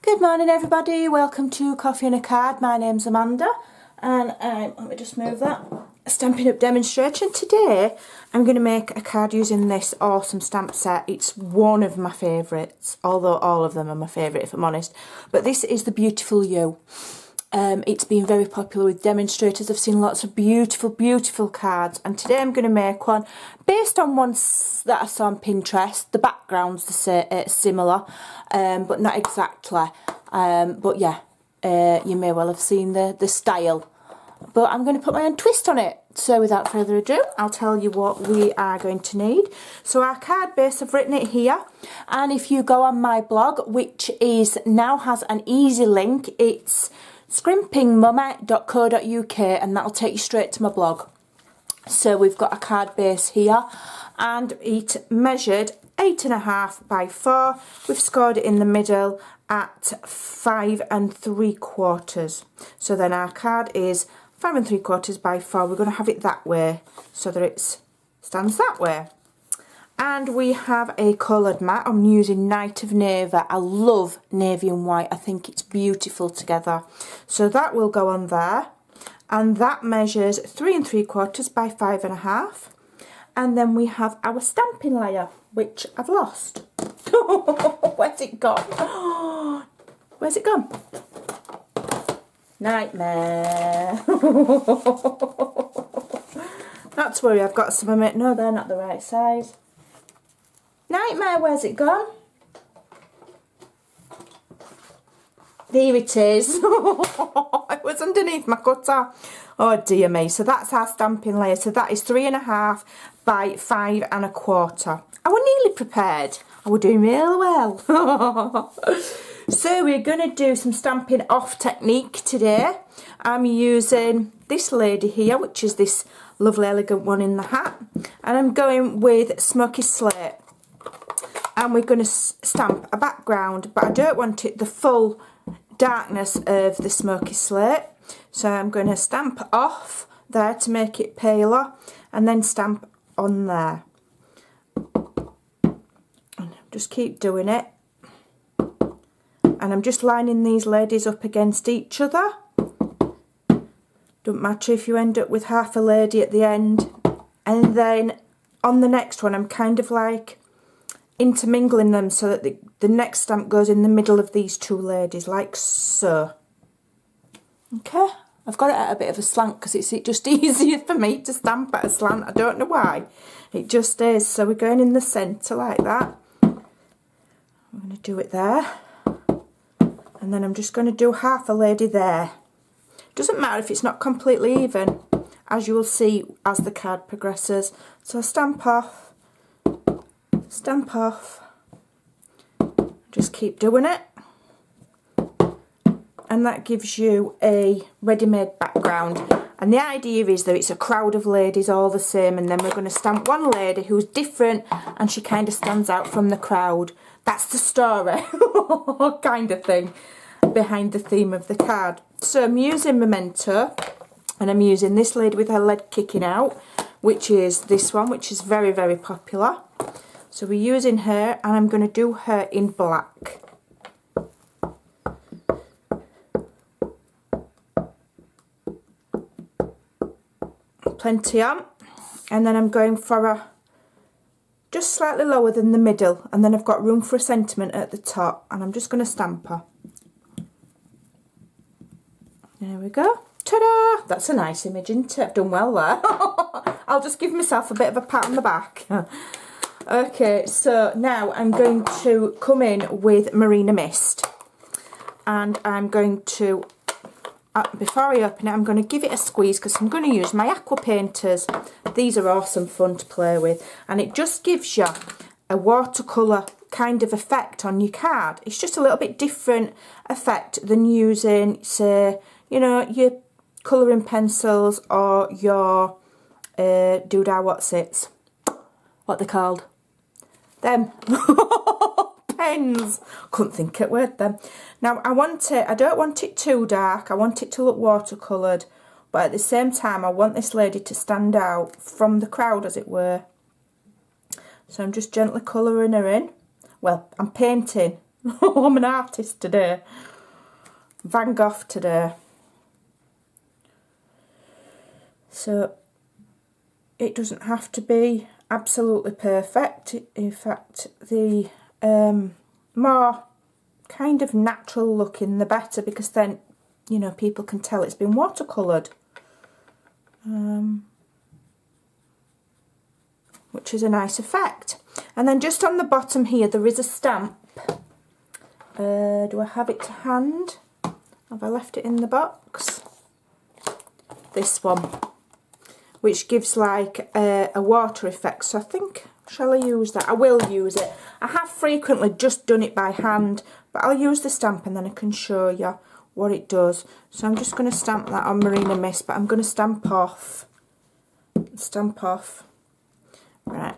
Good morning everybody, welcome to Coffee and a Card. My name's Amanda and let me just move that, Stampin' Up demonstration. Today I'm going to make a card using this awesome stamp set. It's one of my favourites, although all of them are my favourite if I'm honest. But this is the Beautiful You. It's been very popular with demonstrators. I've seen lots of beautiful cards, and today I'm going to make one based on ones that I saw on Pinterest. The background's similar, but not exactly. But yeah, you may well have seen the style. But I'm going to put my own twist on it. So without further ado, I'll tell you what we are going to need. So our card base, I've written it here. And if you go on my blog, which now has an easy link, it's scrimpingmummy.co.uk, and that'll take you straight to my blog. So we've got a card base here, and it measured 8.5 by 4. We've scored it in the middle at 5 3/4. So then our card is 5 3/4 by 4. We're going to have it that way so that it stands that way. And we have a coloured mat. I'm using Night of Navy. I love navy and white. I think it's beautiful together. So that will go on there. And that measures 3 3/4 by 5.5. And then we have our stamping layer, which I've lost. Where's it gone? Where's it gone? Nightmare. Not to worry, I've got some of it. No, they're not the right size. Nightmare, where's it gone? There it is. It was underneath my cutter. Oh dear me. So that's our stamping layer. So that is 3.5 by 5 1/4. I was nearly prepared. I was doing really well. So we're going to do some stamping off technique today. I'm using this lady here, which is this lovely elegant one in the hat. And I'm going with Smoky Slate. And we're going to stamp a background, but I don't want it the full darkness of the Smoky Slate. So I'm going to stamp off there to make it paler, and then stamp on there. And just keep doing it. And I'm just lining these ladies up against each other. Don't matter if you end up with half a lady at the end. And then on the next one, I'm kind of like intermingling them so that the next stamp goes in the middle of these two ladies, like so. Okay, I've got it at a bit of a slant because it's just easier for me to stamp at a slant. I don't know why, it just is. So we're going in the centre like that. I'm going to do it there, and then I'm just going to do half a lady there. Doesn't matter if it's not completely even, as you will see as the card progresses. So stamp off, stamp off, just keep doing it, and that gives you a ready-made background. And the idea is that it's a crowd of ladies all the same, and then we're going to stamp one lady who's different and she kind of stands out from the crowd. That's the story kind of thing behind the theme of the card. So I'm using Memento, and I'm using this lady with her leg kicking out, which is this one, which is very popular. So we're using her, and I'm going to do her in black. Plenty on. And then I'm going for a just slightly lower than the middle, and then I've got room for a sentiment at the top, and I'm just going to stamp her. There we go. Ta-da! That's a nice image, isn't it? I've done well there. I'll just give myself a bit of a pat on the back. Okay, so now I'm going to come in with Marina Mist, and I'm going to, before I open it, I'm going to give it a squeeze because I'm going to use my aqua painters. These are awesome fun to play with, and it just gives you a watercolour kind of effect on your card. It's just a little bit different effect than using, say, you know, your colouring pencils or your doodah what's-its. What they're called? Them. Pens. Couldn't think of word then. Now I don't want it too dark. I want it to look watercoloured, but at the same time I want this lady to stand out from the crowd, as it were. So I'm just gently colouring her in. Well, I'm painting I'm an artist today. Van Gogh today. So it doesn't have to be absolutely perfect. In fact, the more kind of natural looking the better, because then, you know, people can tell it's been watercoloured. Which is a nice effect. And then just on the bottom here there is a stamp. Do I have it to hand? Have I left it in the box? This one, which gives like a water effect. So I think, shall I use that? I will use it. I have frequently just done it by hand, but I'll use the stamp and then I can show you what it does. So I'm just going to stamp that on Marina Mist, but I'm going to stamp off. Right,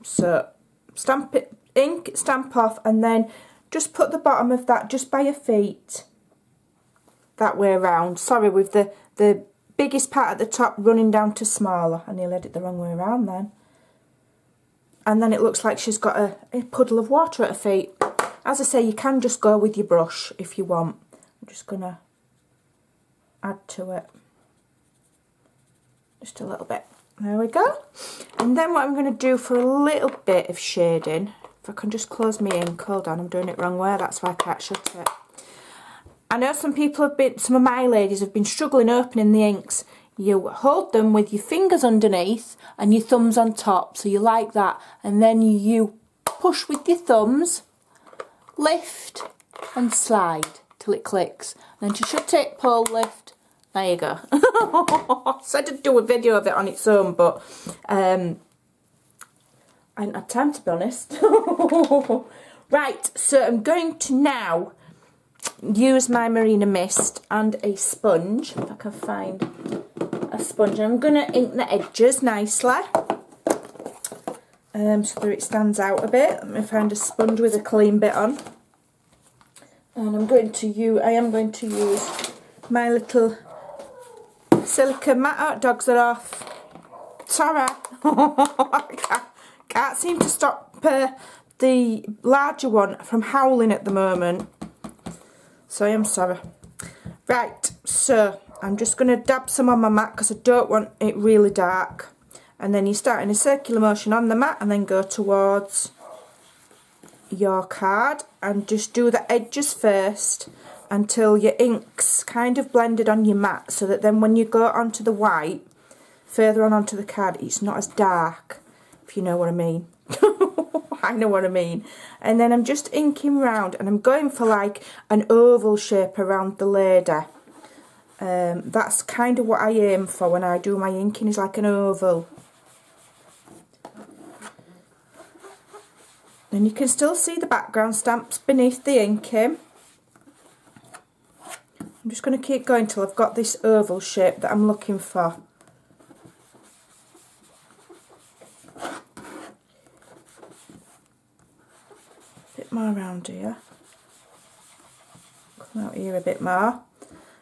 so stamp it, ink, stamp off, and then just put the bottom of that just by your feet, that way around. Sorry, with the biggest part at the top running down to smaller. I nearly had it the wrong way around then. And then it looks like she's got a puddle of water at her feet. As I say, you can just go with your brush if you want. I'm just going to add to it. Just a little bit. There we go. And then what I'm going to do for a little bit of shading, if I can just close my ink, hold on, I'm doing it wrong way, that's why I can't shut it. I know some of my ladies have been struggling opening the inks. You hold them with your fingers underneath and your thumbs on top, so you like that, and then you push with your thumbs, lift and slide till it clicks. And then to shut it, pull, lift. There you go. So I did do a video of it on its own, but I hadn't had time, to be honest. Right, so I'm going to now use my Marina Mist and a sponge, if I can find a sponge. I'm going to ink the edges nicely, so that it stands out a bit. Let me find a sponge with a clean bit on. And I am going to use my little silica matte. Oh, dogs are off. Tara. I can't seem to stop the larger one from howling at the moment. So I am sorry. Right, so I'm just going to dab some on my mat because I don't want it really dark. And then you start in a circular motion on the mat and then go towards your card and just do the edges first until your ink's kind of blended on your mat, so that then when you go onto the white further on onto the card, it's not as dark, if you know what I mean. I know what I mean. And then I'm just inking round, and I'm going for like an oval shape around the lady. That's kind of what I aim for when I do my inking, is like an oval. Then you can still see the background stamps beneath the inking. I'm just going to keep going till I've got this oval shape that I'm looking for. A bit more around here. Come out here a bit more.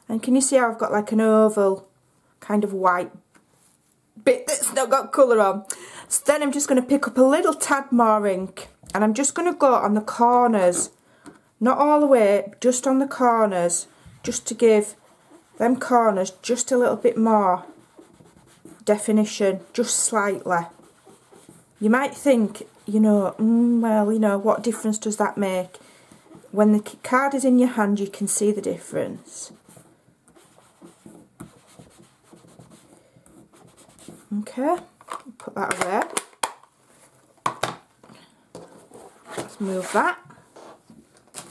And can you see how I've got like an oval kind of white bit that's not got colour on? So then I'm just going to pick up a little tad more ink, and I'm just going to go on the corners. Not all the way, just on the corners. Just to give them corners just a little bit more definition, just slightly. You might think, you know, well, you know, what difference does that make? When the card is in your hand, you can see the difference. Okay, put that away. Let's move that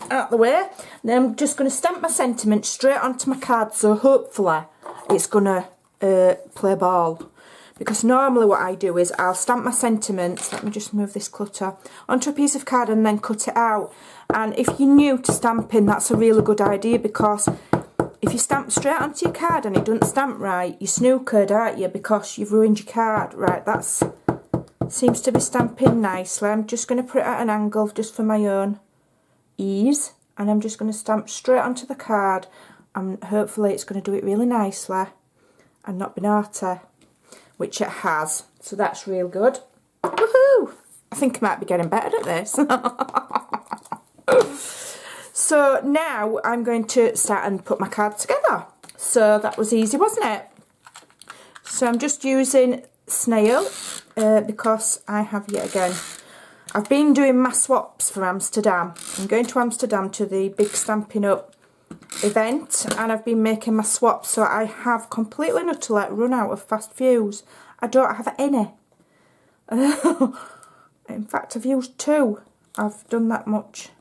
out the way. Then I'm just going to stamp my sentiment straight onto my card, so hopefully it's going to play ball. Because normally what I do is I'll stamp my sentiments, let me just move this clutter, onto a piece of card and then cut it out. And if you're new to stamping, that's a really good idea, because if you stamp straight onto your card and it doesn't stamp right, you're snookered, aren't you, because you've ruined your card. Right, that's seems to be stamping nicely. I'm just going to put it at an angle just for my own ease, and I'm just going to stamp straight onto the card, and hopefully it's going to do it really nicely and not be naughty, which it has, so that's real good. Woohoo! I think I might be getting better at this. So now I'm going to start and put my card together. So that was easy, wasn't it? So I'm just using snail because I have yet again, I've been doing my swaps for Amsterdam. I'm going to Amsterdam to the big Stampin Up event, and I've been making my swaps, so I have completely and utterly run out of fast fuse. I don't have any. In fact, I've used 2. I've done that much.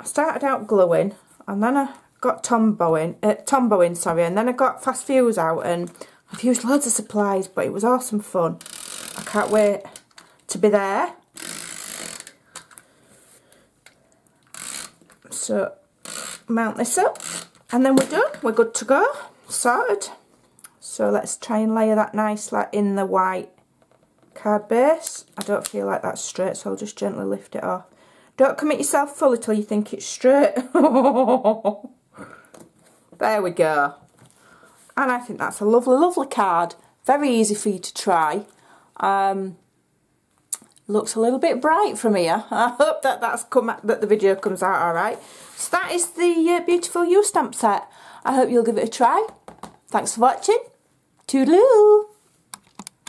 I started out gluing, and then I got tomboing, sorry, and then I got fast fuse out, and I've used loads of supplies, but it was awesome fun. I can't wait to be there. So mount this up, and then we're done. We're good to go, sorted. So let's try and layer that nicely in the white card base. I don't feel like that's straight, so I'll just gently lift it off. Don't commit yourself fully till you think it's straight. There we go. And I think that's a lovely, lovely card. Very easy for you to try. Looks a little bit bright from here. I hope that that the video comes out all right. So that is the beautiful U stamp set. I hope you'll give it a try. Thanks for watching. Toodaloo.